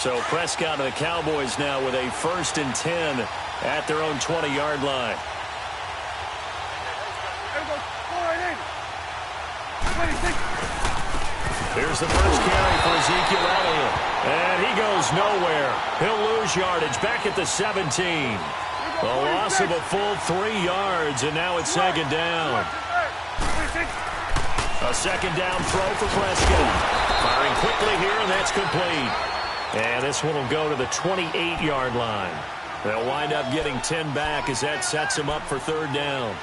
So Prescott and the Cowboys now with a 1st and 10 at their own 20-yard line. Here's the first carry for Ezekiel Elliott. And he goes nowhere. He'll lose yardage back at the 17. A loss of a full 3 yards, and now it's 2nd down. A 2nd down throw for Prescott. Firing quickly here, and that's complete. And this one will go to the 28-yard line. They'll wind up getting 10 back as that sets them up for 3rd down.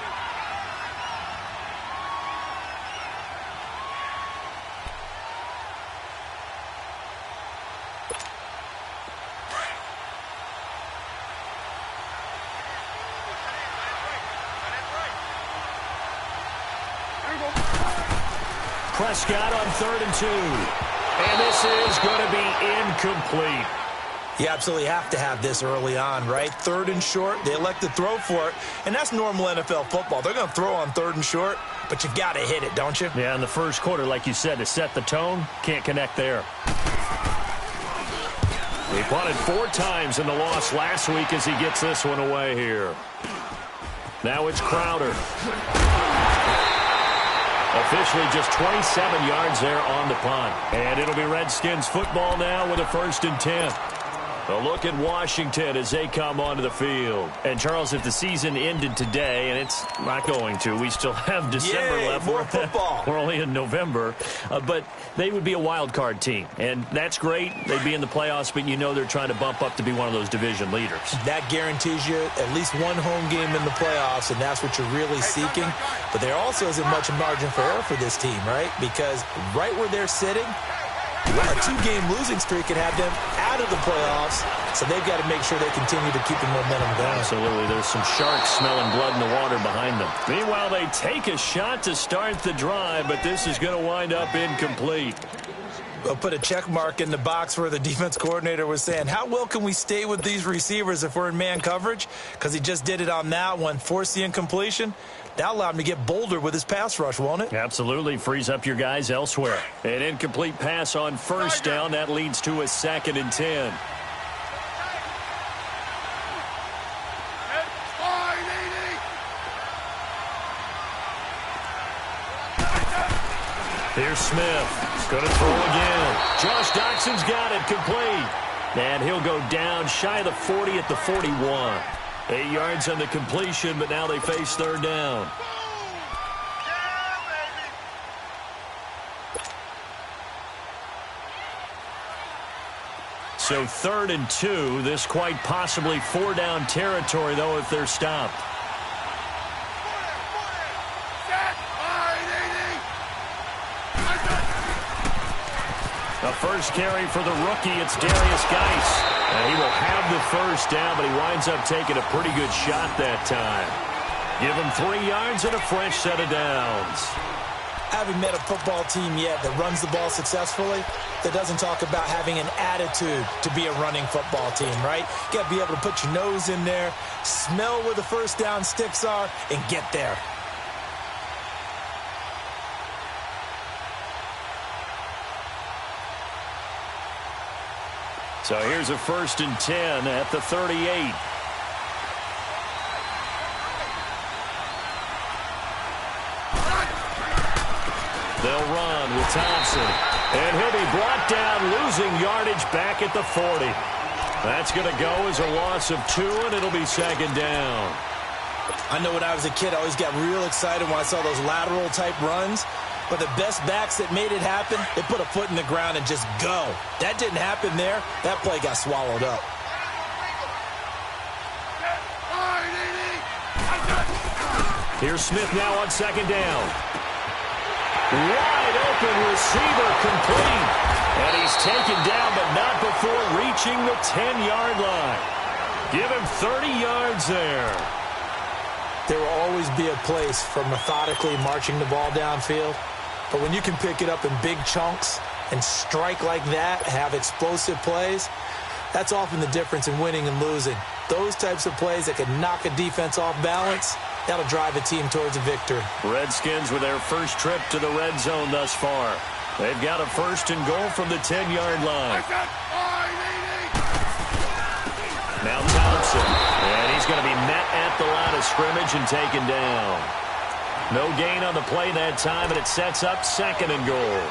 Prescott on 3rd and 2. And this is going to be incomplete. You absolutely have to have this early on, right? 3rd and short, they elect to throw for it, and that's normal NFL football. They're going to throw on 3rd and short, but you got to hit it, don't you? Yeah, in the first quarter, like you said, to set the tone, can't connect there. He punted 4 times in the loss last week as he gets this one away here. Now it's Crowder. Officially just 27 yards there on the punt. And it'll be Redskins football now with a 1st and 10. A look at Washington as they come onto the field. And, Charles, if the season ended today, and it's not going to, we still have December left. More football. We're only in November. But they would be a wild card team. And that's great. They'd be in the playoffs, but you know they're trying to bump up to be one of those division leaders. That guarantees you at least one home game in the playoffs, and that's what you're really seeking. But there also isn't much margin for error for this team, right? Because right where they're sitting, a 2-game losing streak can have them out of the playoffs, so they've got to make sure they continue to keep the momentum going. Absolutely. There's some sharks smelling blood in the water behind them. Meanwhile, they take a shot to start the drive, but this is going to wind up incomplete. We'll put a check mark in the box where the defense coordinator was saying, how well can we stay with these receivers if we're in man coverage? Because he just did it on that one, forced the incompletion. That allowed him to get bolder with his pass rush, won't it? Absolutely. Frees up your guys elsewhere. An incomplete pass on 1st down. That leads to a 2nd and 10. Here's Smith. He's going to throw again. Josh Doxson's got it complete. And he'll go down shy of the 40 at the 41. 8 yards on the completion, but now they face 3rd down. So 3rd and 2. This quite possibly 4-down territory, though, if they're stopped. The first carry for the rookie, it's Darius Geis. And he will have the 1st down, but he winds up taking a pretty good shot that time. Give him 3 yards and a fresh set of downs. Haven't met a football team yet that runs the ball successfully, that doesn't talk about having an attitude to be a running football team, right? You got to be able to put your nose in there, smell where the 1st down sticks are, and get there. So here's a 1st and 10 at the 38. They'll run with Thompson. And he'll be brought down, losing yardage back at the 40. That's going to go as a loss of 2, and it'll be 2nd down. I know when I was a kid, I always got real excited when I saw those lateral-type runs. But the best backs that made it happen, they put a foot in the ground and just go. That didn't happen there. That play got swallowed up. Here's Smith now on 2nd down. Wide open receiver complete. And he's taken down, but not before reaching the 10-yard line. Give him 30 yards there. There will always be a place for methodically marching the ball downfield. But when you can pick it up in big chunks and strike like that, have explosive plays, that's often the difference in winning and losing. Those types of plays that can knock a defense off balance, that'll drive a team towards a victory. Redskins with their first trip to the red zone thus far. They've got a 1st and goal from the 10-yard line. Now Thompson. And he's going to be met at the line of scrimmage and taken down. No gain on the play that time, and it sets up 2nd and goal.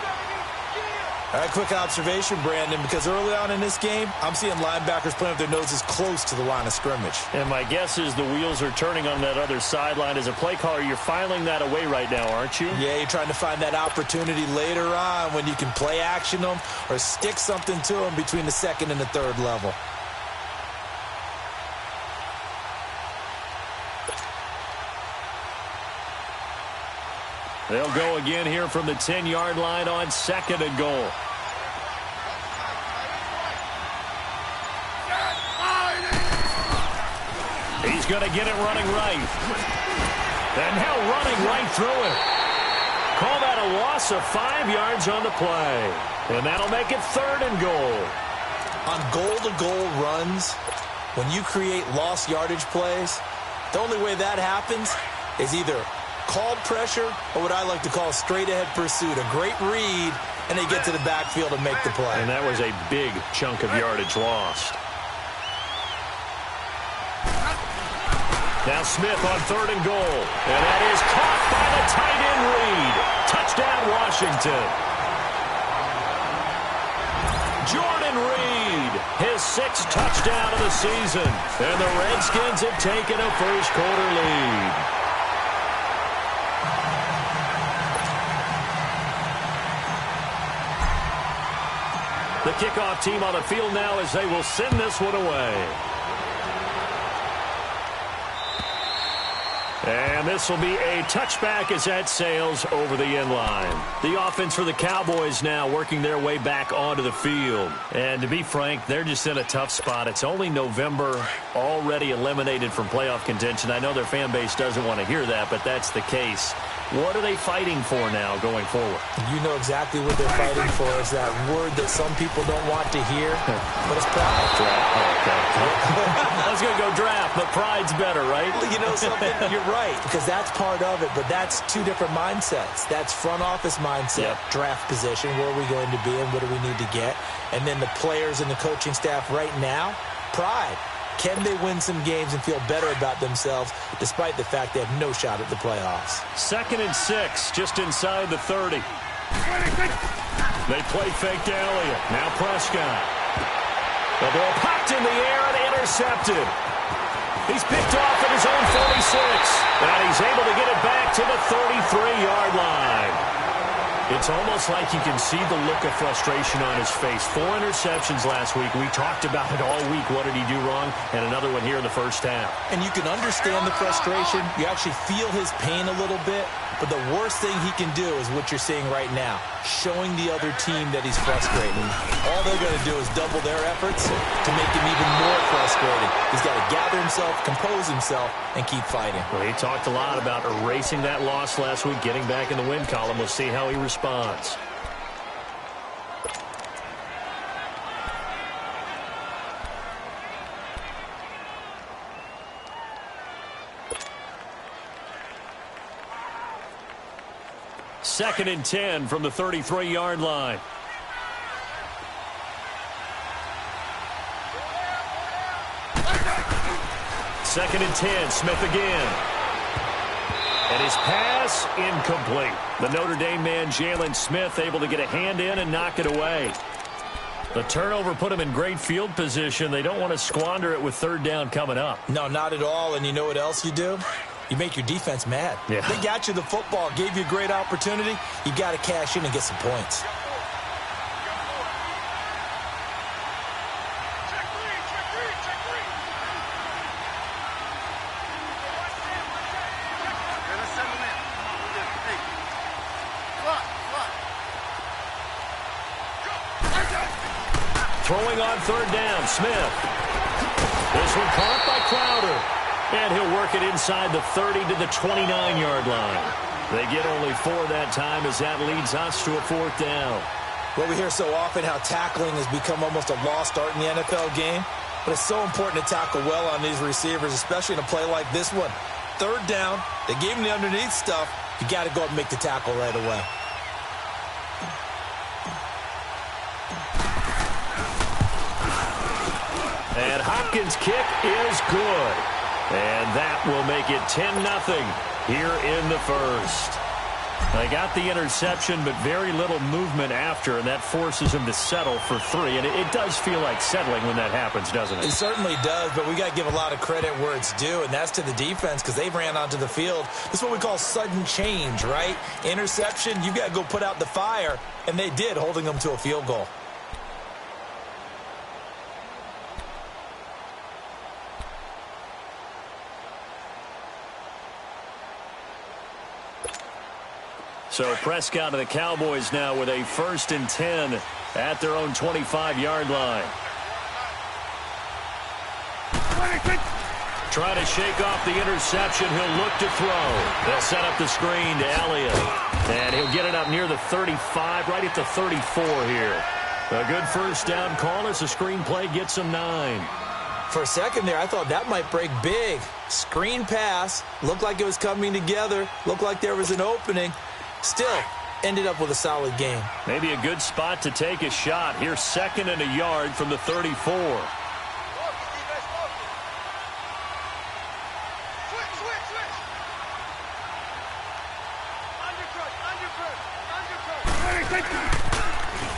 All right, quick observation, Brandon, because early on in this game, I'm seeing linebackers playing with their noses close to the line of scrimmage. And my guess is the wheels are turning on that other sideline. As a play caller, you're filing that away right now, aren't you? Yeah, you're trying to find that opportunity later on when you can play action them or stick something to them between the 2nd and the 3rd level. They'll go again here from the 10-yard line on 2nd and goal. He's going to get it running right. And now running right through it. Call that a loss of 5 yards on the play. And that'll make it 3rd and goal. On goal-to-goal runs, when you create lost yardage plays, the only way that happens is either called pressure or what I like to call straight-ahead pursuit. A great read, and they get to the backfield and make the play. And that was a big chunk of yardage lost. Now Smith on 3rd and goal. And that is caught by the tight end Reed. Touchdown, Washington. Jordan Reed, his 6th touchdown of the season. And the Redskins have taken a first-quarter lead. The kickoff team on the field now as they will send this one away. And this will be a touchback as that sails over the end line. The offense for the Cowboys now working their way back onto the field. And to be frank, they're just in a tough spot. It's only November, already eliminated from playoff contention. I know their fan base doesn't want to hear that, but that's the case. What are they fighting for now going forward? You know exactly what they're fighting for. It's that word that some people don't want to hear, but it's pride. Draft. Okay. I was going to go draft, but pride's better, right? You know something? You're right, because that's part of it, but that's 2 different mindsets. That's front office mindset, draft position, where are we going to be and what do we need to get? And then the players and the coaching staff right now, pride. Can they win some games and feel better about themselves despite the fact they have no shot at the playoffs? 2nd and 6, just inside the 30. They play fake to Elliott. Now Prescott. The ball popped in the air and intercepted. He's picked off at his own 46. And he's able to get it back to the 33-yard line. It's almost like you can see the look of frustration on his face. 4 interceptions last week. We talked about it all week. What did he do wrong? And another one here in the first half. And you can understand the frustration. You actually feel his pain a little bit. But the worst thing he can do is what you're seeing right now, showing the other team that he's frustrated. All they're going to do is double their efforts to make him even more frustrated. He's got to gather himself, compose himself, and keep fighting. Well, he talked a lot about erasing that loss last week, getting back in the win column. We'll see how he responds. Second and 10 from the 33-yard line. Second and 10, Smith again. And his pass incomplete. The Notre Dame man, Jalen Smith, able to get a hand in and knock it away. The turnover put him in great field position. They don't want to squander it with 3rd down coming up. No, not at all. And you know what else you do? You make your defense mad. Yeah. They got you the football, gave you a great opportunity. You got to cash in and get some points. Throwing on 3rd down, Smith. This one caught by Crowder. And he'll work it inside the 30 to the 29-yard line. They get only 4 that time as that leads us to a 4th down. Well, we hear so often how tackling has become almost a lost art in the NFL game. But it's so important to tackle well on these receivers, especially in a play like this one. 3rd down, they gave him the underneath stuff. You got to go up and make the tackle right away. And Hopkins' kick is good. And that will make it 10-0 here in the first. They got the interception, but very little movement after, and that forces him to settle for 3. And it does feel like settling when that happens, doesn't it? It certainly does, but we got to give a lot of credit where it's due, and that's to the defense because they ran onto the field. This is what we call sudden change, right? Interception, you got to go put out the fire, and they did, holding them to a field goal. So Prescott and the Cowboys now with a 1st and 10 at their own 25-yard line. Trying to shake off the interception. He'll look to throw. They'll set up the screen to Elliott. And he'll get it up near the 35, right at the 34 here. A good first down call as the screen play gets him 9. For a second there, I thought that might break big. Screen pass. Looked like it was coming together. Looked like there was an opening. Still, ended up with a solid game. Maybe a good spot to take a shot. Here's 2nd and a yard from the 34.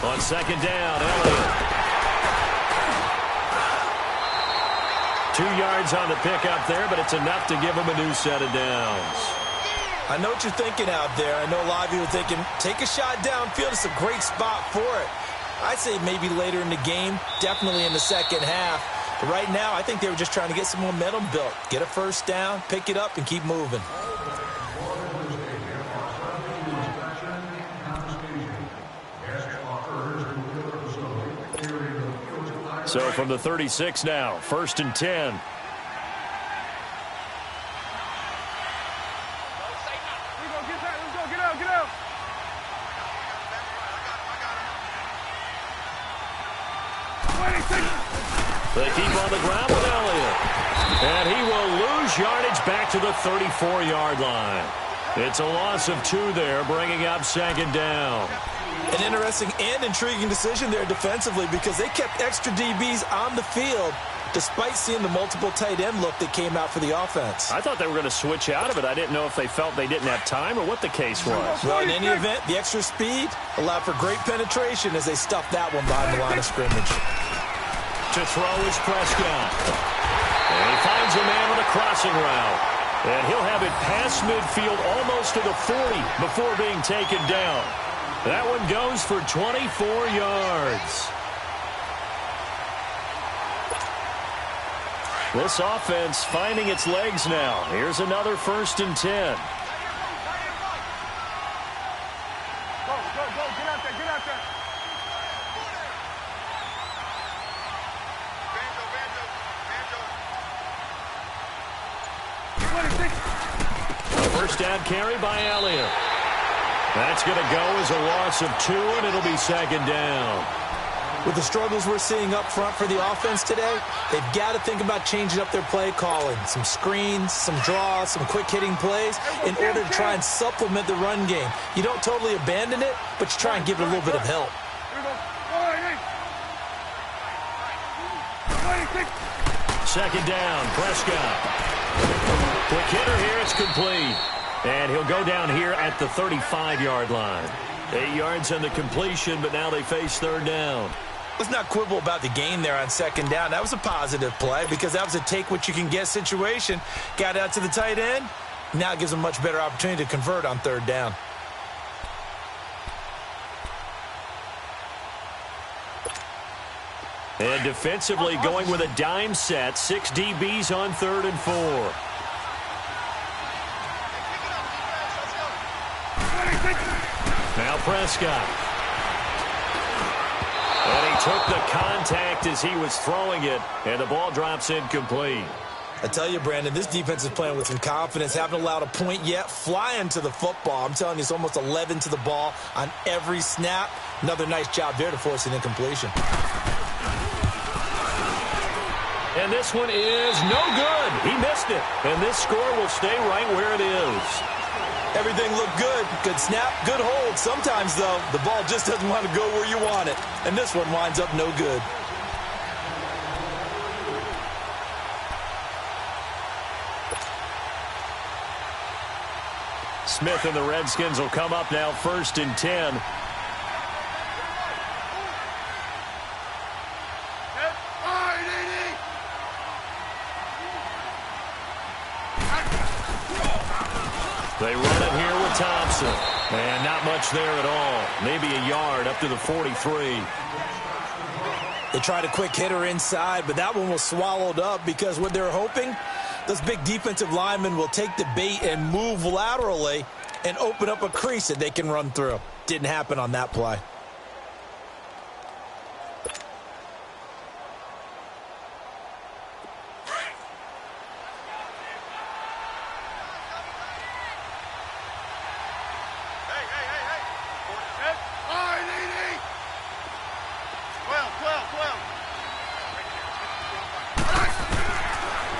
On 2nd down, Elliott. 2 yards on the pickup there, but it's enough to give him a new set of downs. I know what you're thinking out there. I know a lot of you are thinking, take a shot downfield. It's a great spot for it. I'd say maybe later in the game, definitely in the second half. But right now, I think they were just trying to get some momentum built. Get a first down, pick it up, and keep moving. So from the 36 now, 1st and 10. They keep on the ground with Elliott. And he will lose yardage back to the 34-yard line. It's a loss of 2 there, bringing up 2nd down. An interesting and intriguing decision there defensively because they kept extra DBs on the field despite seeing the multiple tight end look that came out for the offense. I thought they were going to switch out of it. I didn't know if they felt they didn't have time or what the case was. Well, in any event, the extra speed allowed for great penetration as they stuffed that one behind the line of scrimmage. To throw is Prescott. And he finds a man on a crossing route. And he'll have it past midfield almost to the 40 before being taken down. That one goes for 24 yards. This offense finding its legs now. Here's another 1st and 10. Go, get out there, get out there. A first down carry by Elliott. That's going to go as a loss of 2, and it'll be 2nd down. With the struggles we're seeing up front for the offense today, they've got to think about changing up their play calling. Some screens, some draws, some quick-hitting plays in order to try and supplement the run game. You don't totally abandon it, but you try and give it a little bit of help. 2nd down, Prescott. Quick hitter here, it's complete. And he'll go down here at the 35-yard line. 8 yards on the completion, but now they face 3rd down. Let's not quibble about the gain there on 2nd down. That was a positive play because that was a take-what-you-can-get situation. Got out to the tight end. Now it gives them a much better opportunity to convert on 3rd down. And defensively going with a dime set. 6 DBs on 3rd and 4. Now Prescott. And he took the contact as he was throwing it, and the ball drops incomplete. I tell you, Brandon, this defense is playing with some confidence. Haven't allowed a point yet. Flying to the football. I'm telling you, it's almost 11 to the ball on every snap. Another nice job there to force an incompletion. And this one is no good. He missed it. And this score will stay right where it is. Everything looked good. Good snap, good hold. Sometimes, though, the ball just doesn't want to go where you want it. And this one winds up no good. Smith and the Redskins will come up now 1st and 10. They run it here with Thompson. And not much there at all. Maybe a yard up to the 43. They tried a quick hitter inside, but that one was swallowed up because what they're hoping, those big defensive linemen will take the bait and move laterally and open up a crease that they can run through. Didn't happen on that play.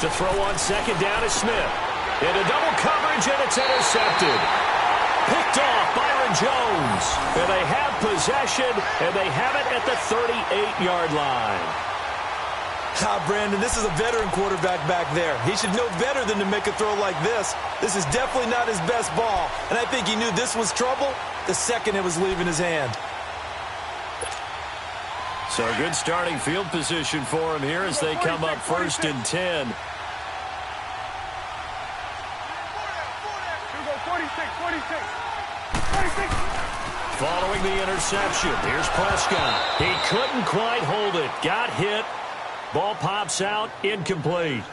To throw on 2nd down is Smith. Into double coverage, and it's intercepted. Picked off Byron Jones. And they have possession, and they have it at the 38-yard line. Brandon, this is a veteran quarterback back there. He should know better than to make a throw like this. This is definitely not his best ball, and I think he knew this was trouble the second it was leaving his hand. So a good starting field position for him here as they come up 1st and 10. Following the interception, here's Prescott. He couldn't quite hold it. Got hit. Ball pops out, incomplete.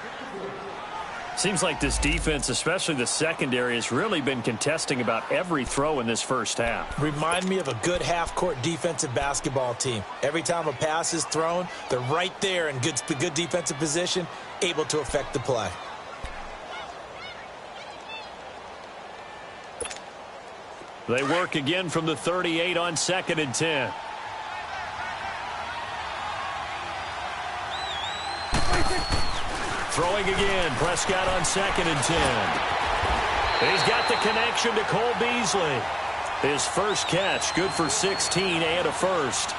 Seems like this defense, especially the secondary, has really been contesting about every throw in this first half. Remind me of a good half-court defensive basketball team. Every time a pass is thrown, they're right there in good defensive position, able to affect the play. They work again from the 38 on 2nd and 10. Throwing again, Prescott on 2nd and 10. He's got the connection to Cole Beasley. His first catch, good for 16 and a first.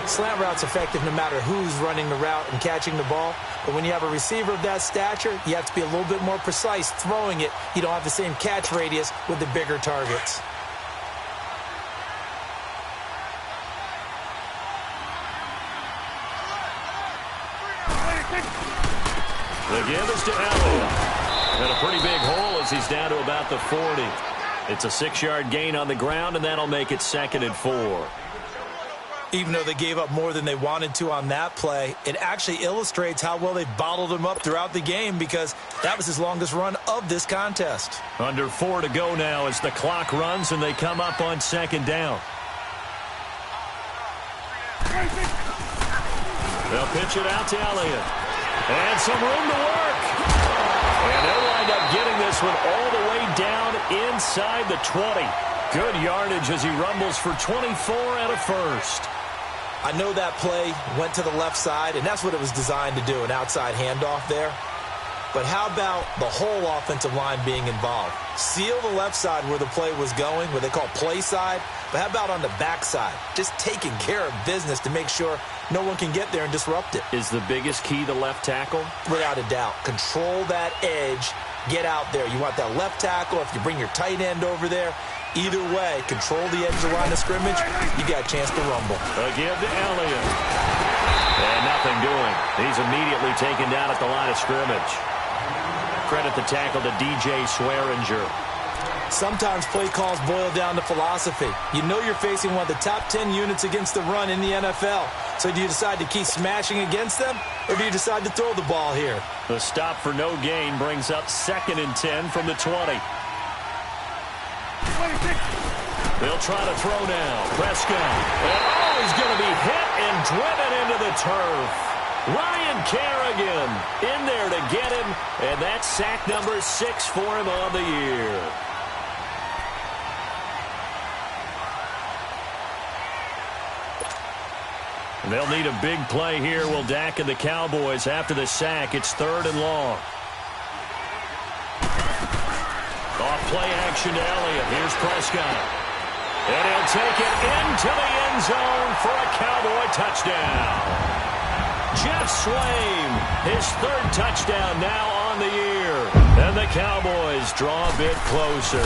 Slant route's effective no matter who's running the route and catching the ball. But when you have a receiver of that stature, you have to be a little bit more precise throwing it. You don't have the same catch radius with the bigger targets. The give is to Elliott. And a pretty big hole as he's down to about the 40. It's a 6-yard gain on the ground, and that'll make it 2nd and 4. Even though they gave up more than they wanted to on that play, it actually illustrates how well they bottled him up throughout the game because that was his longest run of this contest. Under 4 to go now as the clock runs and they come up on 2nd down. They'll pitch it out to Elliott. And some room to work. And they'll wind up getting this one all the way down inside the 20. Good yardage as he rumbles for 24 and a first. I know that play went to the left side, and that's what it was designed to do, an outside handoff there. But how about the whole offensive line being involved? Seal the left side where the play was going, what they call play side. But how about on the back side? Just taking care of business to make sure no one can get there and disrupt it. Is the biggest key the left tackle? Without a doubt. Control that edge. Get out there. You want that left tackle. If you bring your tight end over there, either way, control the edge of the line of scrimmage, you got a chance to rumble. A give to Elliott. And nothing doing. He's immediately taken down at the line of scrimmage. Credit the tackle to DJ Swearinger. Sometimes play calls boil down to philosophy. You know you're facing one of the top 10 units against the run in the NFL. So do you decide to keep smashing against them, or do you decide to throw the ball here? The stop for no gain brings up 2nd and 10 from the 20. They'll try to throw now. Prescott. And he's going to be hit and driven into the turf. Ryan Kerrigan in there to get him, and that's sack number 6 for him on the year. They'll need a big play here. Will Dak and the Cowboys after the sack. It's 3rd and long. Off play action to Elliott. Here's Prescott. And he'll take it into the end zone for a Cowboy touchdown. Jeff Swain, his 3rd touchdown now on the year. And the Cowboys draw a bit closer.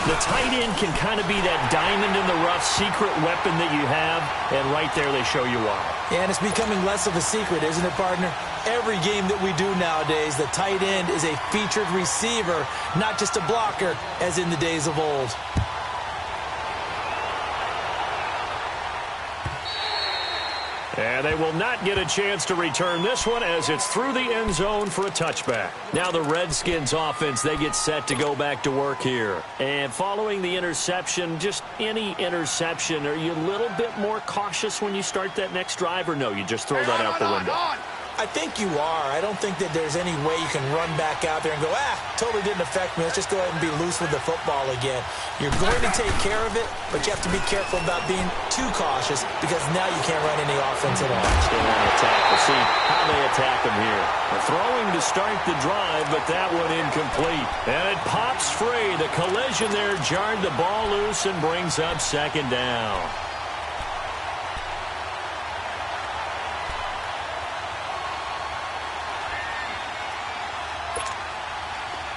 The tight end can kind of be that diamond in the rough secret weapon that you have, and right there they show you why. Yeah, and it's becoming less of a secret, isn't it, partner? Every game that we do nowadays, the tight end is a featured receiver, not just a blocker, as in the days of old. And they will not get a chance to return this one as it's through the end zone for a touchback. Now the Redskins offense, they get set to go back to work here. And following the interception, just any interception, are you a little bit more cautious when you start that next drive, or no, you just throw that out the window? I think you are. I don't think that there's any way you can run back out there and go, totally didn't affect me. Let's just go ahead and be loose with the football again. You're going to take care of it, but you have to be careful about being too cautious because now you can't run any offense at all. Still on attack. We'll see how they attack them here. They're throwing to start the drive, but that one incomplete. And it pops free. The collision there jarred the ball loose and brings up second down.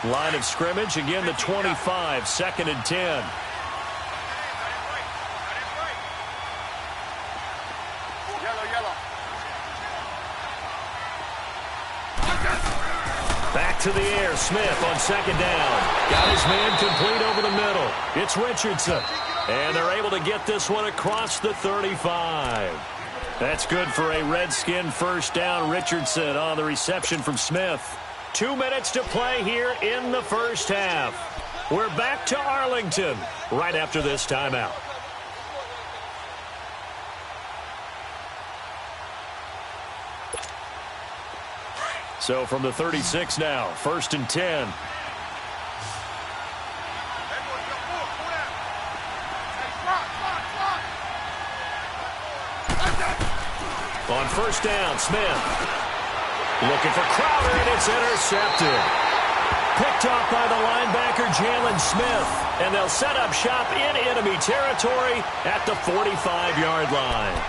Line of scrimmage, again the 25, second and 10. Back to the air, Smith on second down. Got his man complete over the middle. It's Richardson. And they're able to get this one across the 35. That's good for a Redskin first down. Richardson on the reception from Smith. 2 minutes to play here in the first half. We're back to Arlington right after this timeout. So from the 36 now, first and 10. On first down, Smith. Looking for Crowder, and it's intercepted. Picked off by the linebacker, Jalen Smith. And they'll set up shop in enemy territory at the 45-yard line.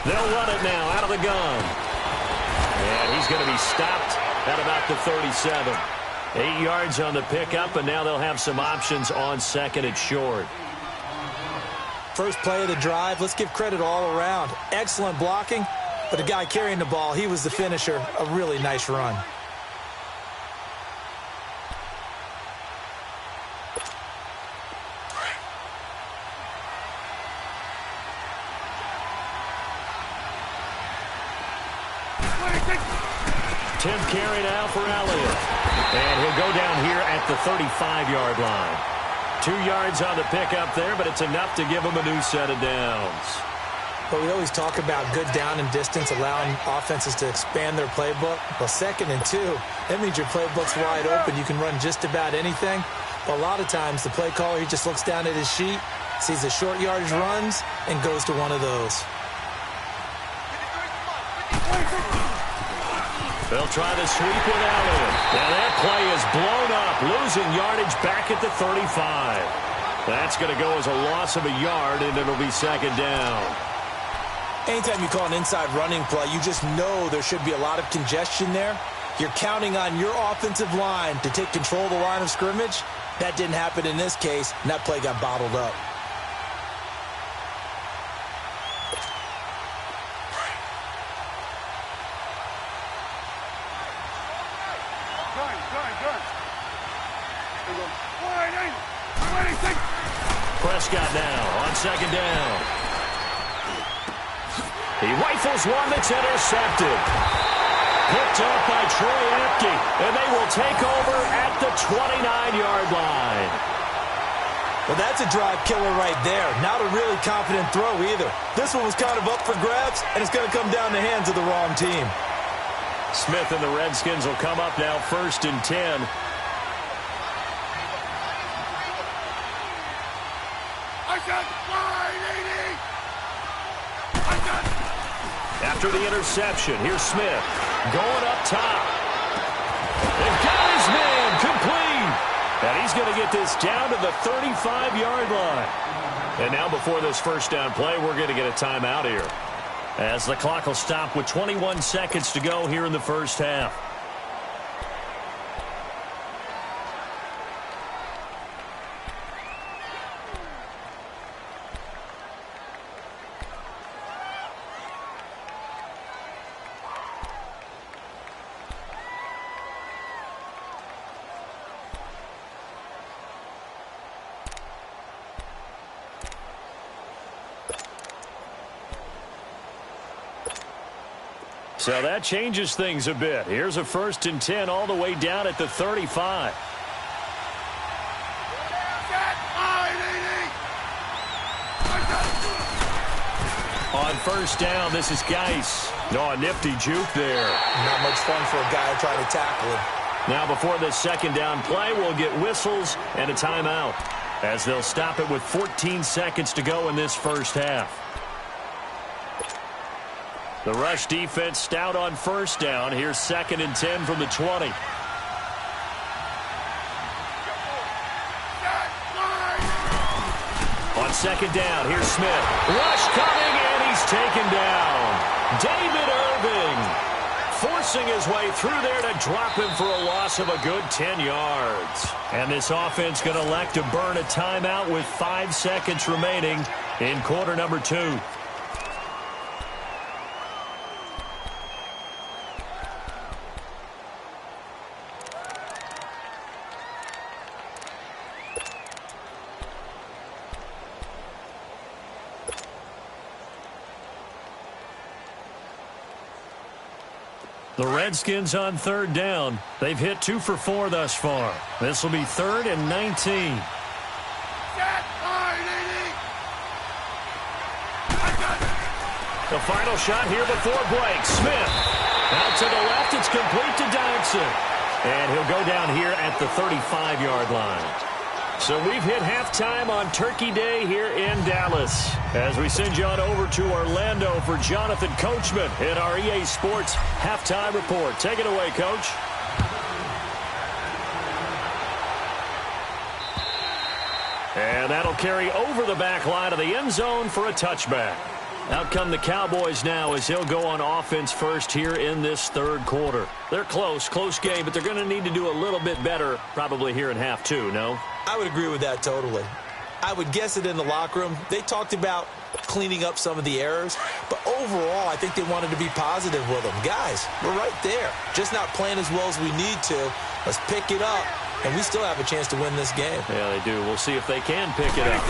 They'll run it now out of the gun. And he's going to be stopped at about the 37. 8 yards on the pickup, and now they'll have some options on second and short. First play of the drive, let's give credit all around. Excellent blocking, but the guy carrying the ball, he was the finisher. A really nice run. Tim carry now for Elliott. And he'll go down here at the 35-yard line. 2 yards on the pickup there, but it's enough to give him a new set of downs. But we always talk about good down and distance, allowing offenses to expand their playbook. Well, second and 2, that means your playbook's wide open. You can run just about anything. But a lot of times, the play caller, he just looks down at his sheet, sees the short yardage runs, and goes to one of those. They'll try to sweep with Elliott. Now that play is blown up, losing yardage back at the 35. That's going to go as a loss of a yard, and it'll be second down. Anytime you call an inside running play, you just know there should be a lot of congestion there. You're counting on your offensive line to take control of the line of scrimmage. That didn't happen in this case, and that play got bottled up. Prescott now on second down. He rifles one that's intercepted. Picked up by Troy Apke, and they will take over at the 29-yard line. Well, that's a drive killer right there. Not a really confident throw either. This one was kind of up for grabs, and it's going to come down the hands of the wrong team. Smith and the Redskins will come up now first and 10. after the interception. Here's Smith going up top. They've got his man complete. And he's going to get this down to the 35-yard line. And now before this first down play, we're going to get a timeout here, as the clock will stop with 21 seconds to go here in the first half. So that changes things a bit. Here's a 1st and 10 all the way down at the 35. On first down, this is Geis. No, a nifty juke there. Not much fun for a guy trying to tackle him. Now before this second down play, we'll get whistles and a timeout, as they'll stop it with 14 seconds to go in this first half. The rush defense stout on first down. Here's 2nd and 10 from the 20. On second down, here's Smith. Rush coming, and he's taken down. David Irving forcing his way through there to drop him for a loss of a good 10 yards. And this offense going to elect to burn a timeout with 5 seconds remaining in quarter number 2. The Redskins on third down. They've hit 2 for 4 thus far. This will be 3rd and 19. The final shot here before break. Smith out to the left. It's complete to Dodson. And he'll go down here at the 35-yard line. So we've hit halftime on Turkey Day here in Dallas, as we send you on over to Orlando for Jonathan Coachman in our EA Sports Halftime Report. Take it away, Coach. And that'll carry over the back line of the end zone for a touchback. Out come the Cowboys now, as he'll go on offense first here in this third quarter. They're close game, but they're going to need to do a little bit better probably here in half 2, no? I would agree with that totally. I would guess it in the locker room. They talked about cleaning up some of the errors, but overall, I think they wanted to be positive with them. Guys, we're right there. Just not playing as well as we need to. Let's pick it up, and we still have a chance to win this game. Yeah, they do. We'll see if they can pick it up.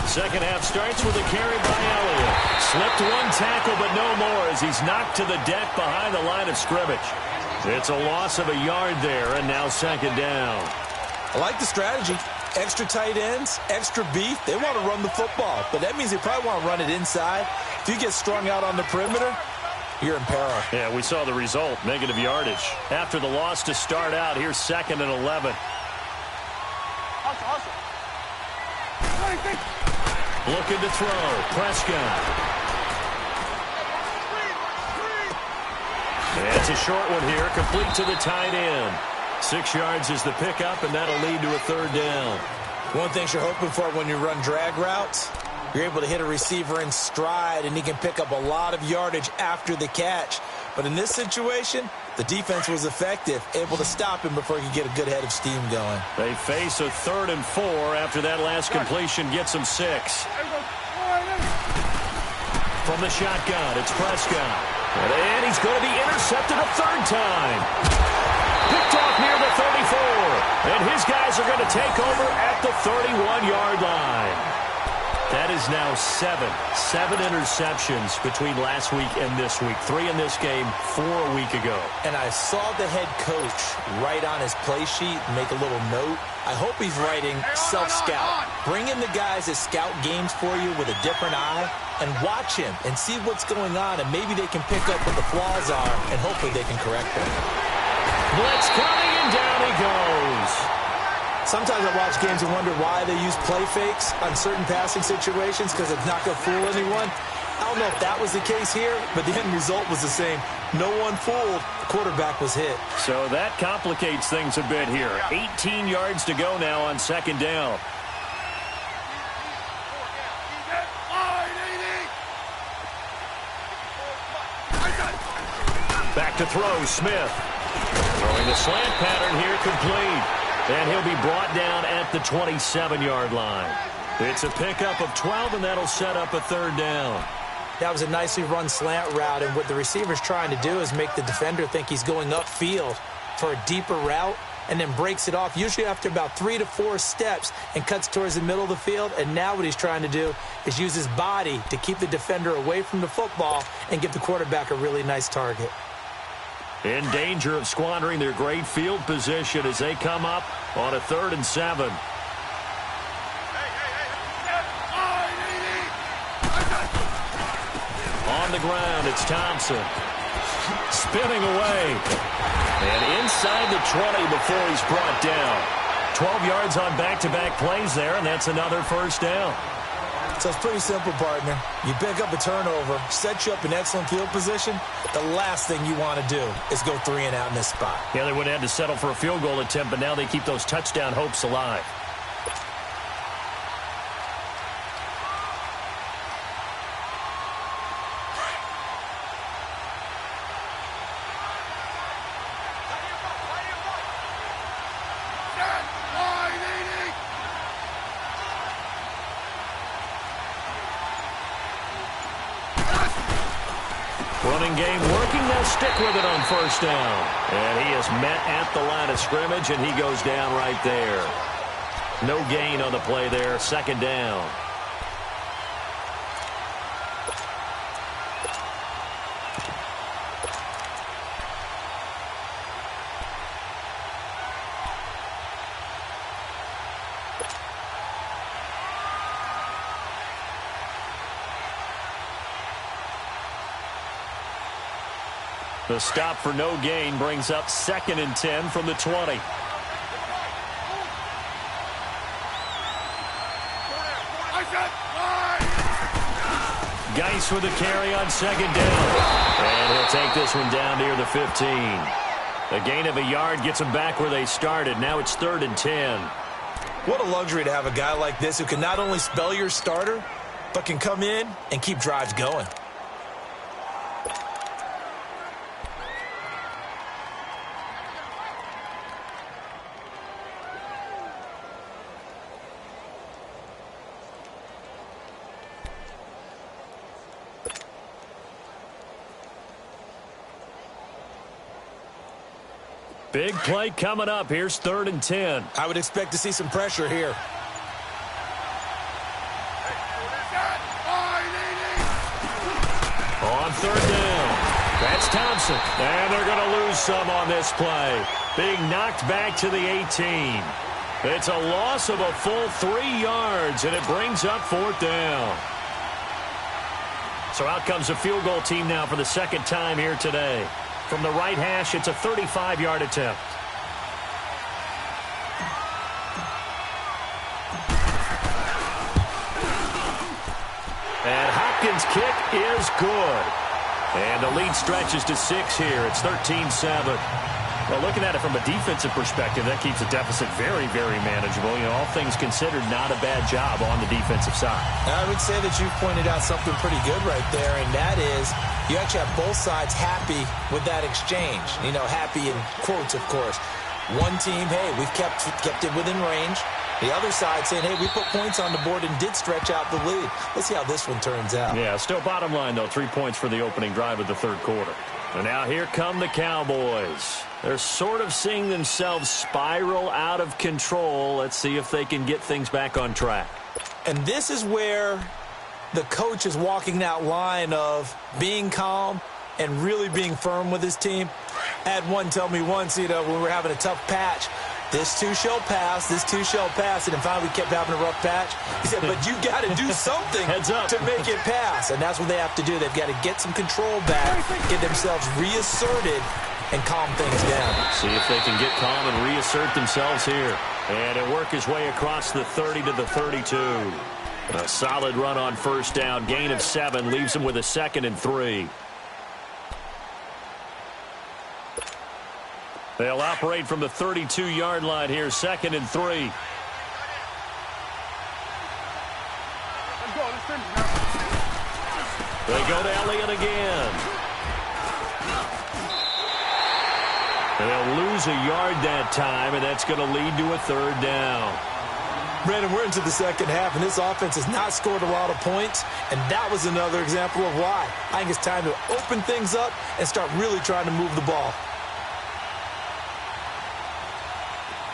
Second half starts with a carry by Elliott. Slipped 1 tackle, but no more, as he's knocked to the deck behind the line of scrimmage. It's a loss of a yard there, and now 2nd down. I like the strategy. Extra tight ends, extra beef. They want to run the football, but that means they probably want to run it inside. If you get strung out on the perimeter, you're in peril. Yeah, we saw the result, negative yardage. After the loss to start out, here's 2nd and 11. Looking to throw. Prescott. And it's a short one here, complete to the tight end. 6 yards is the pickup, and that'll lead to a 3rd down. One thing you're hoping for when you run drag routes, you're able to hit a receiver in stride, and he can pick up a lot of yardage after the catch. But in this situation, the defense was effective, able to stop him before he could get a good head of steam going. They face a 3rd and 4 after that last completion gets them 6. From the shotgun, it's Prescott. And he's going to be intercepted a 3rd time. Picked off near the 34. And his guys are going to take over at the 31-yard line. That is now 7 interceptions between last week and this week. 3 in this game, 4 a week ago. And I saw the head coach write on his play sheet and make a little note. I hope he's writing self-scout. Bring in the guys that scout games for you with a different eye and watch him and see what's going on, and maybe they can pick up what the flaws are, and hopefully they can correct them. Blitz coming, and down he goes. Sometimes I watch games and wonder why they use play fakes on certain passing situations, because it's not going to fool anyone. I don't know if that was the case here, but the end result was the same. No one fooled. The quarterback was hit. So that complicates things a bit here. 18 yards to go now on second down. Back to throw, Smith. Throwing the slant pattern here, complete. And he'll be brought down at the 27-yard line. It's a pickup of 12, and that'll set up a third down. That was a nicely run slant route, and what the receiver's trying to do is make the defender think he's going upfield for a deeper route and then breaks it off, usually after about 3 to 4 steps, and cuts towards the middle of the field. And now what he's trying to do is use his body to keep the defender away from the football and give the quarterback a really nice target. In danger of squandering their great field position as they come up on a 3rd and 7. On the ground, it's Thompson. Spinning away. And inside the 20 before he's brought down. 12 yards on back-to-back plays there, and that's another first down. So it's pretty simple, partner. You pick up a turnover, set you up in excellent field position. The last thing you want to do is go 3 and out in this spot. Yeah, they would have had to settle for a field goal attempt, but now they keep those touchdown hopes alive. Running game working. They'll stick with it on first down. And he is met at the line of scrimmage, and he goes down right there. No gain on the play there. Second down. The stop for no gain brings up 2nd and 10 from the 20. Geis with a carry on second down. And he'll take this one down near the 15. A gain of a yard gets them back where they started. Now it's 3rd and 10. What a luxury to have a guy like this who can not only spell your starter, but can come in and keep drives going. Big play coming up. Here's 3rd and 10. I would expect to see some pressure here. On 3rd down. That's Thompson. And they're going to lose some on this play. Being knocked back to the 18. It's a loss of a full 3 yards, and it brings up 4th down. So out comes a field goal team now for the 2nd time here today. From the right hash, it's a 35-yard attempt. And Hopkins' kick is good. And the lead stretches to 6 here. It's 13-7. Well, looking at it from a defensive perspective, that keeps the deficit very, very manageable. You know, all things considered, not a bad job on the defensive side. I would say that you've pointed out something pretty good right there, and that is you actually have both sides happy with that exchange. You know, happy in quotes, of course. One team, hey, we've kept it within range. The other side saying, hey, we put points on the board and did stretch out the lead. Let's see how this one turns out. Yeah, still bottom line, though, 3 points for the opening drive of the 3rd quarter. And now here come the Cowboys. They're sort of seeing themselves spiral out of control. Let's see if they can get things back on track. And this is where the coach is walking that line of being calm and really being firm with his team. I had one tell me once, you know, when we were having a tough patch, this too shall pass, this too shall pass. And then finally we kept having a rough patch. He said, but you got to do something to make it pass. And that's what they have to do. They've got to get some control back, get themselves reasserted, and calm things down. See if they can get calm and reassert themselves here. And it'll work his way across the 30 to the 32. A solid run on first down. Gain of 7 leaves him with a 2nd and 3. They'll operate from the 32-yard line here. 2nd and 3. They go to Elliott again. They'll lose a yard that time, and that's going to lead to a 3rd down. Brandon, we're into the second half, and this offense has not scored a lot of points, and that was another example of why. I think it's time to open things up and start really trying to move the ball.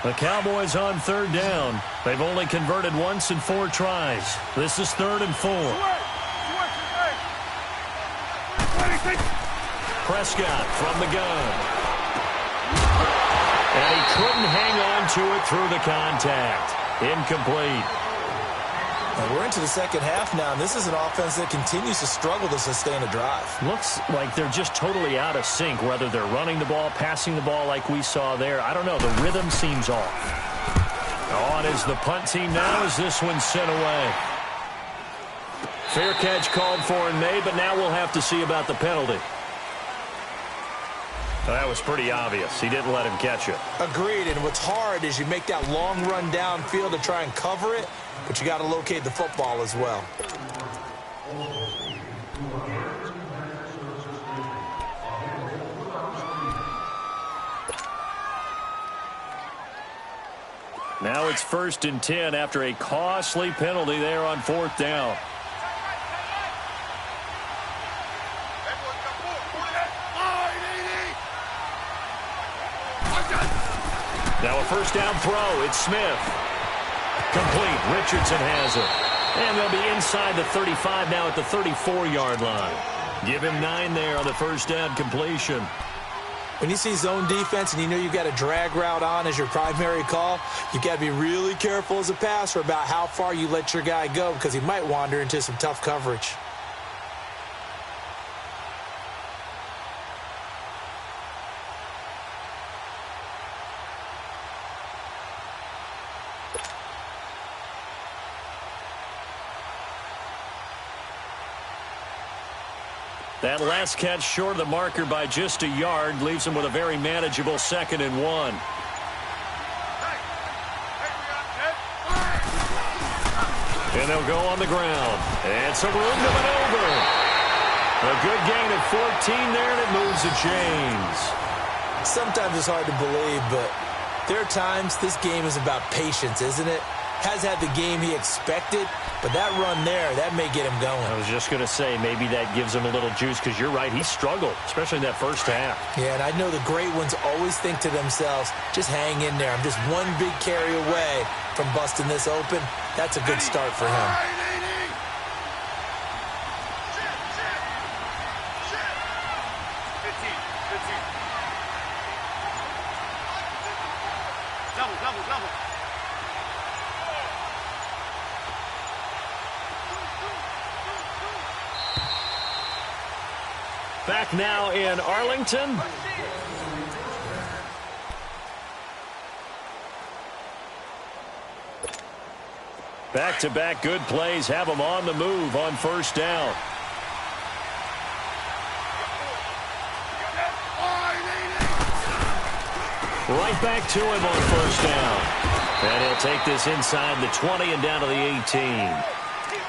The Cowboys on 3rd down. They've only converted once in 4 tries. This is 3rd and 4. Prescott from the gun. And he couldn't hang on to it through the contact. Incomplete. And we're into the second half now, and this is an offense that continues to struggle to sustain a drive. Looks like they're just totally out of sync, whether they're running the ball, passing the ball like we saw there. I don't know. The rhythm seems off. On is the punt team now as this one's sent away. Fair catch called for and made, but now we'll have to see about the penalty. That was pretty obvious. He didn't let him catch it. Agreed, and what's hard is you make that long run downfield to try and cover it, but you got to locate the football as well. Now it's 1st and 10 after a costly penalty there on 4th down. Now a 1st down throw. It's Smith. Complete. Richardson has it. And they'll be inside the 35 now at the 34-yard line. Give him 9 there on the 1st down completion. When you see zone defense and you know you've got a drag route on as your primary call, you've got to be really careful as a passer about how far you let your guy go because he might wander into some tough coverage. That last catch short of the marker by just a yard leaves him with a very manageable 2nd and 1. And they'll go on the ground. And some room to maneuver. A good gain of 14 there, and it moves the chains. Sometimes it's hard to believe, but there are times this game is about patience, isn't it? Has had the game he expected, but that run there, that may get him going. I was just going to say, maybe that gives him a little juice, because you're right, he struggled, especially in that first half. Yeah, and I know the great ones always think to themselves, just hang in there. I'm just one big carry away from busting this open. That's a good start for him. Back now in Arlington. Back-to-back good plays have them on the move on 1st down. Right back to him on 1st down. And he'll take this inside the 20 and down to the 18.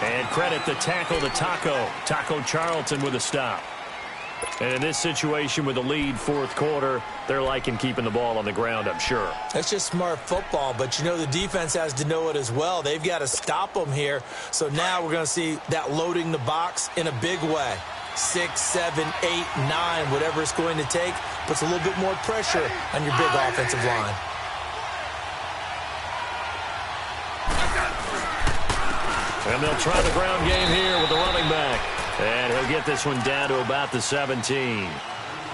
And credit the tackle to Taco Charlton with a stop. And in this situation with the lead 4th quarter, they're liking keeping the ball on the ground, I'm sure. That's just smart football, but you know the defense has to know it as well. They've got to stop them here. So now we're going to see that loading the box in a big way. 6, 7, 8, 9, whatever it's going to take, puts a little bit more pressure on your big offensive line. And they'll try the ground game here with the running back. And he'll get this one down to about the 17.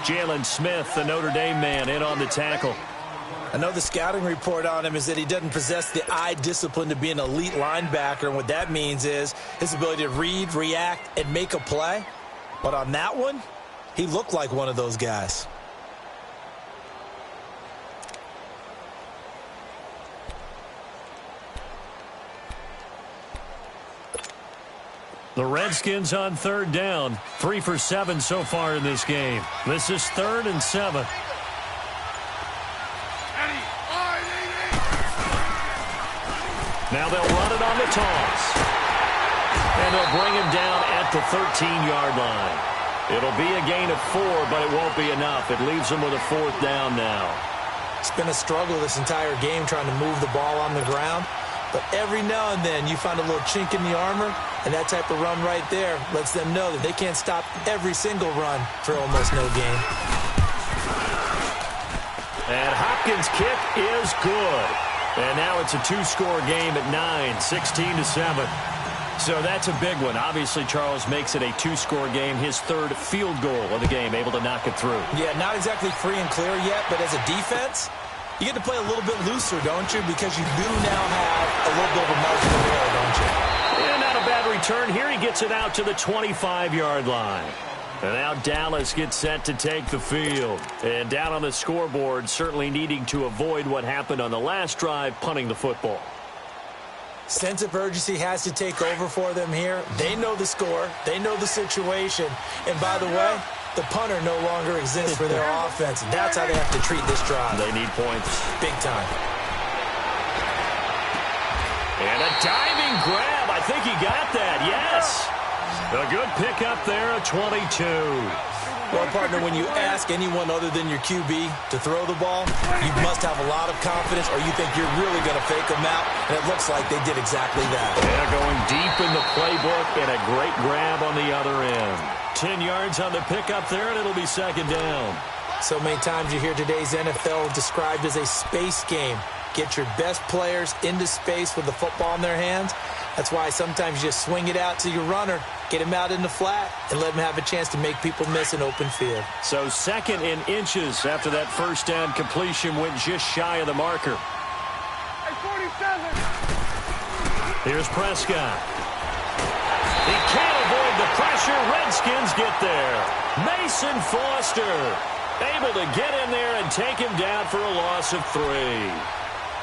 Jalen Smith, the Notre Dame man, in on the tackle. I know the scouting report on him is that he doesn't possess the eye discipline to be an elite linebacker, and what that means is his ability to read, react, and make a play. But on that one, he looked like one of those guys. The Redskins on third down. 3 for 7 so far in this game. This is 3rd and 7. Now they'll run it on the toss. And they'll bring him down at the 13-yard line. It'll be a gain of 4, but it won't be enough. It leaves them with a 4th down now. It's been a struggle this entire game trying to move the ball on the ground. But every now and then you find a little chink in the armor, and that type of run right there lets them know that they can't stop every single run for almost no gain. And Hopkins' kick is good. And now it's a 2-score game at 9, 16-7. So that's a big one. Obviously, Charles makes it a 2-score game, his 3rd field goal of the game, able to knock it through. Yeah, not exactly free and clear yet, but as a defense, you get to play a little bit looser, don't you? Because you do now have a little bit of a margin of error, don't you? And not a bad return. Here he gets it out to the 25-yard line. And now Dallas gets set to take the field. And down on the scoreboard, certainly needing to avoid what happened on the last drive, punting the football. Sense of urgency has to take over for them here. They know the score. They know the situation. And by the way, the punter no longer exists for their offense. That's how they have to treat this drive. They need points. Big time. And a diving grab. I think he got that. Yes. A good pickup there at 22. Well, partner, when you ask anyone other than your QB to throw the ball, you must have a lot of confidence or you think you're really going to fake them out, and it looks like they did exactly that. They're going deep in the playbook and a great grab on the other end. 10 yards on the pickup there, and it'll be 2nd down. So many times you hear today's NFL described as a space game. Get your best players into space with the football in their hands. That's why sometimes you just swing it out to your runner, get him out in the flat, and let him have a chance to make people miss an open field. So 2nd in inches after that first down completion went just shy of the marker. Hey, 47. Here's Prescott. He can't avoid the pressure. Redskins get there. Mason Foster able to get in there and take him down for a loss of 3.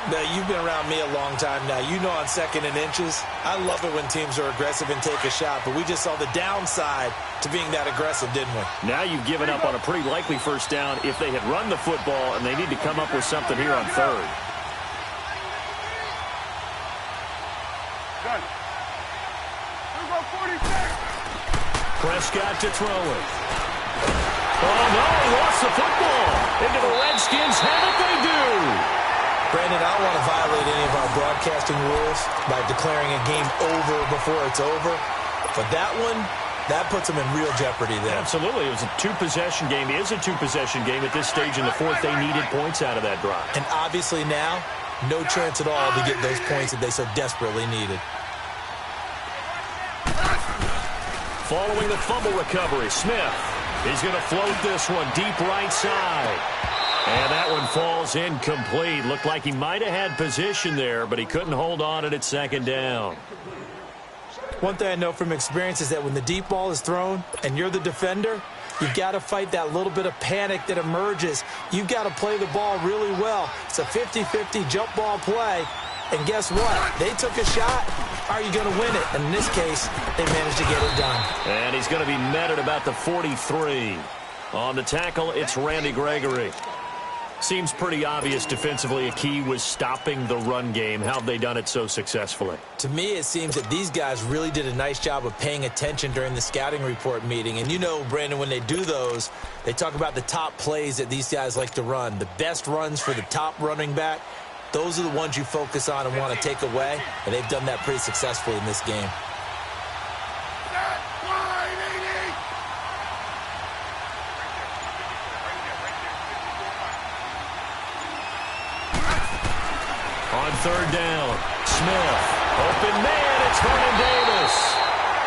Now, you've been around me a long time now. You know on 2nd and inches, I love it when teams are aggressive and take a shot, but we just saw the downside to being that aggressive, didn't we? Now you've given up on a pretty likely first down if they had run the football, and they need to come up with something here on 3rd. Done. We'll go 46. Prescott to throw it. Oh, no, he lost the football. Into the Redskins' hand if they do. Brandon, I don't want to violate any of our broadcasting rules by declaring a game over before it's over. But that one, that puts them in real jeopardy there. Absolutely. It was a 2-possession game. It is a 2-possession game at this stage in the 4th. They needed points out of that drive. And obviously now, no chance at all to get those points that they so desperately needed. Following the fumble recovery, Smith. He's going to float this one deep right side. And that one falls incomplete. Looked like he might have had position there, but he couldn't hold on at 2nd down. One thing I know from experience is that when the deep ball is thrown and you're the defender, you've got to fight that little bit of panic that emerges. You've got to play the ball really well. It's a 50-50 jump ball play. And guess what? They took a shot. Are you going to win it? And in this case, they managed to get it done. And he's going to be met at about the 43. On the tackle, it's Randy Gregory. Seems pretty obvious defensively a key was stopping the run game. How have they done it so successfully? To me, it seems that these guys really did a nice job of paying attention during the scouting report meeting. And you know, Brandon, when they do those, they talk about the top plays that these guys like to run. The best runs for the top running back, those are the ones you focus on and want to take away. And they've done that pretty successfully in this game. On 3rd down, Smith, open man, it's Vernon Davis.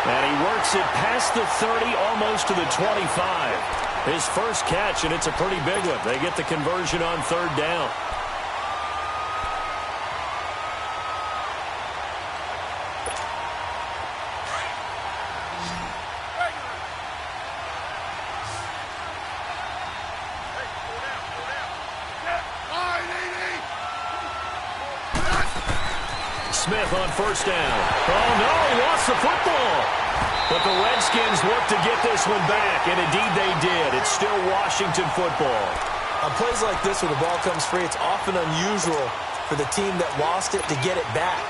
And he works it past the 30, almost to the 25. His first catch, and it's a pretty big one. They get the conversion on 3rd down. Smith on first down. Oh, no, he lost the football. But the Redskins look to get this one back, and indeed they did. It's still Washington football. On plays like this where the ball comes free, it's often unusual for the team that lost it to get it back.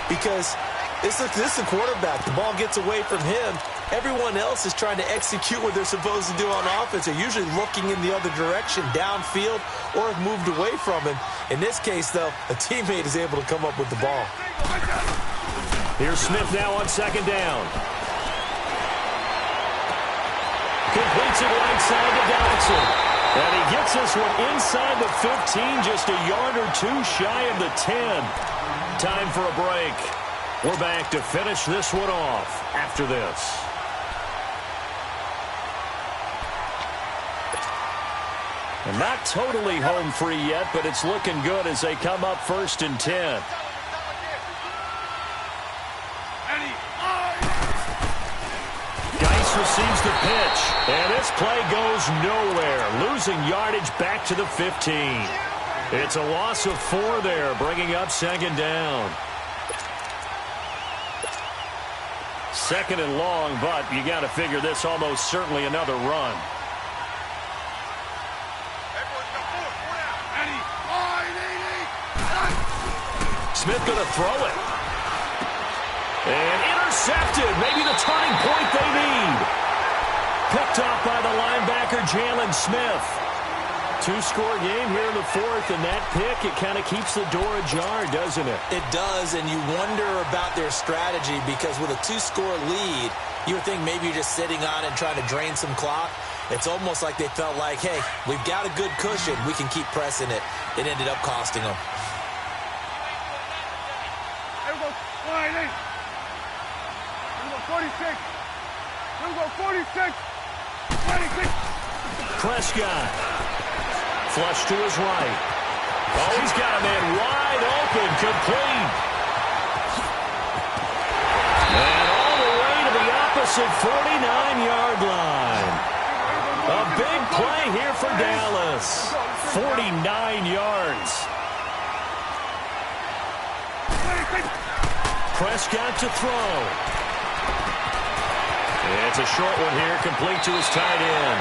Because this is the quarterback. The ball gets away from him. Everyone else is trying to execute what they're supposed to do on offense. They're usually looking in the other direction, downfield, or have moved away from him. In this case, though, a teammate is able to come up with the ball. Here's Smith now on second down. Completes it right side to Dodson. And he gets this one inside the 15, just a yard or two shy of the 10. Time for a break. We're back to finish this one off after this. And not totally home free yet, but it's looking good as they come up first and 10. Receives the pitch, and this play goes nowhere, losing yardage back to the 15. It's a loss of 4 there, bringing up second down. Second and long, but you got to figure this almost certainly another run. Smith going to throw it. And intercepted. Maybe the turning point they need. Picked off by the linebacker, Jalen Smith. 2-score game here in the fourth, and that pick, it kind of keeps the door ajar, doesn't it? It does, and you wonder about their strategy because with a 2-score lead, you would think maybe you're just sitting on it and trying to drain some clock. It's almost like they felt like, hey, we've got a good cushion. We can keep pressing it. It ended up costing them. There we go. 46. There we go. 46. 26. Prescott. Flush to his right. Oh, he's got a man wide open. Complete. And all the way to the opposite 49-yard line. A big play here for Dallas. 49 yards. Prescott to throw. It's a short one here, complete to his tight end.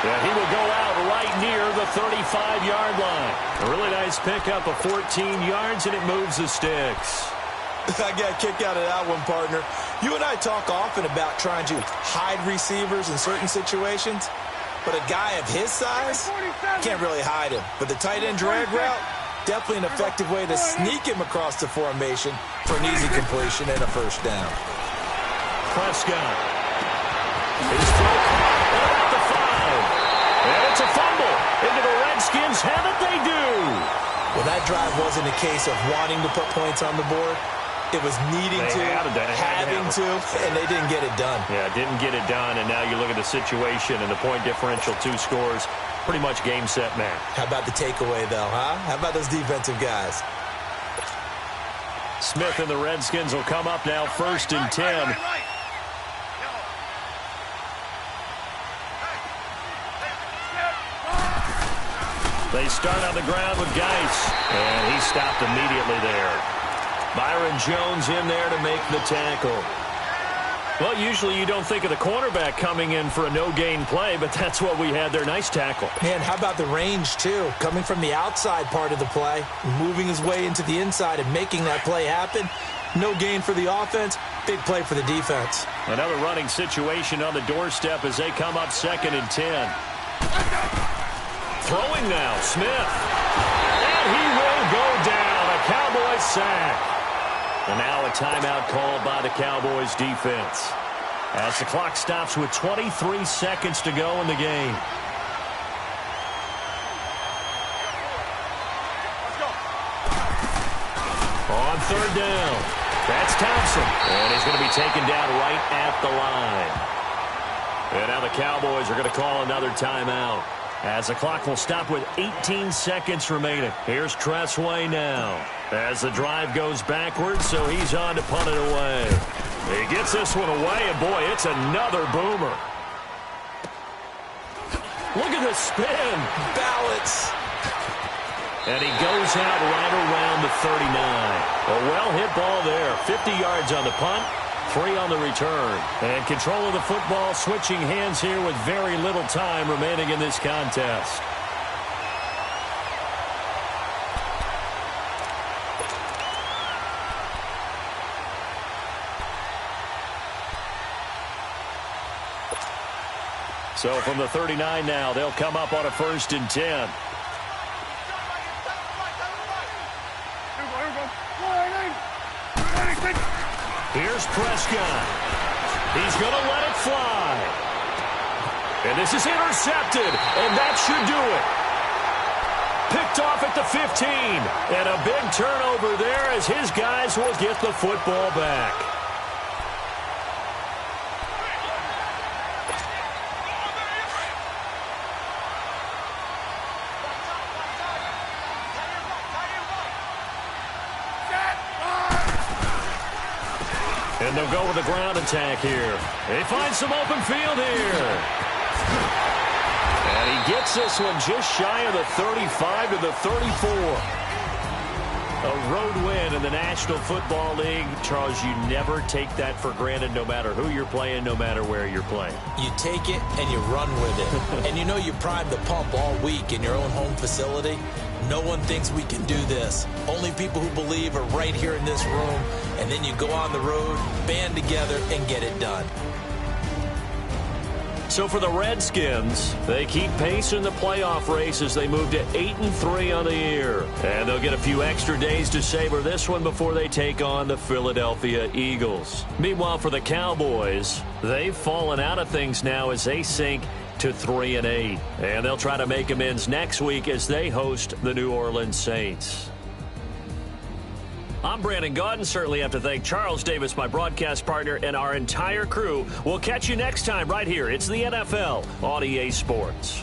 Yeah, he will go out right near the 35-yard line. A really nice pickup of 14 yards, and it moves the sticks. I got a kick out of that one, partner. You and I talk often about trying to hide receivers in certain situations, but a guy of his size can't really hide him. But the tight end drag route, definitely an effective way to sneak him across the formation for an easy completion and a first down. Prescott. His throw at the 5. And it's a fumble. Into the Redskins. Have it they do. Well, that drive wasn't a case of wanting to put points on the board. It was needing to, having to, and they didn't get it done. Yeah, didn't get it done, and now you look at the situation and the point differential, 2 scores, pretty much game, set, match. How about the takeaway, though, huh? How about those defensive guys? Smith and the Redskins will come up now first and 10. They start on the ground with Geis, and he stopped immediately there. Byron Jones in there to make the tackle. Well, usually you don't think of the cornerback coming in for a no-gain play, but that's what we had there. Nice tackle. Man, how about the range, too? Coming from the outside part of the play, moving his way into the inside and making that play happen. No gain for the offense, big play for the defense. Another running situation on the doorstep as they come up second and 10. Throwing now, Smith. And he will go down. A Cowboys sack. And now a timeout called by the Cowboys defense. As the clock stops with 23 seconds to go in the game. On third down. That's Thompson. And he's going to be taken down right at the line. And now the Cowboys are going to call another timeout. As the clock will stop with 18 seconds remaining. Here's Tressway now. As the drive goes backwards, so he's on to punt it away. He gets this one away, and boy, it's another boomer. Look at the spin. Balance. And he goes out right around the 39. A well-hit ball there. 50 yards on the punt, 3 on the return. And control of the football switching hands here with very little time remaining in this contest. So from the 39 now, they'll come up on a 1st and 10. Here's Prescott. He's going to let it fly. And this is intercepted, and that should do it. Picked off at the 15. And a big turnover there as his guys will get the football back. And they'll go with a ground attack here. They find some open field here. And he gets this one just shy of the 35 to the 34. A road win in the National Football League. Charles, you never take that for granted no matter who you're playing, no matter where you're playing. You take it and you run with it. And you know you primed the pump all week in your own home facility. No one thinks we can do this. Only people who believe are right here in this room. And then you go on the road, band together, and get it done. So for the Redskins, they keep pace in the playoff race as they move to 8-3 on the year. And they'll get a few extra days to savor this one before they take on the Philadelphia Eagles. Meanwhile, for the Cowboys, they've fallen out of things now as they sink to 3-8. And they'll try to make amends next week as they host the New Orleans Saints. I'm Brandon Gaudin. Certainly have to thank Charles Davis, my broadcast partner, and our entire crew. We'll catch you next time right here. It's the NFL on EA Sports.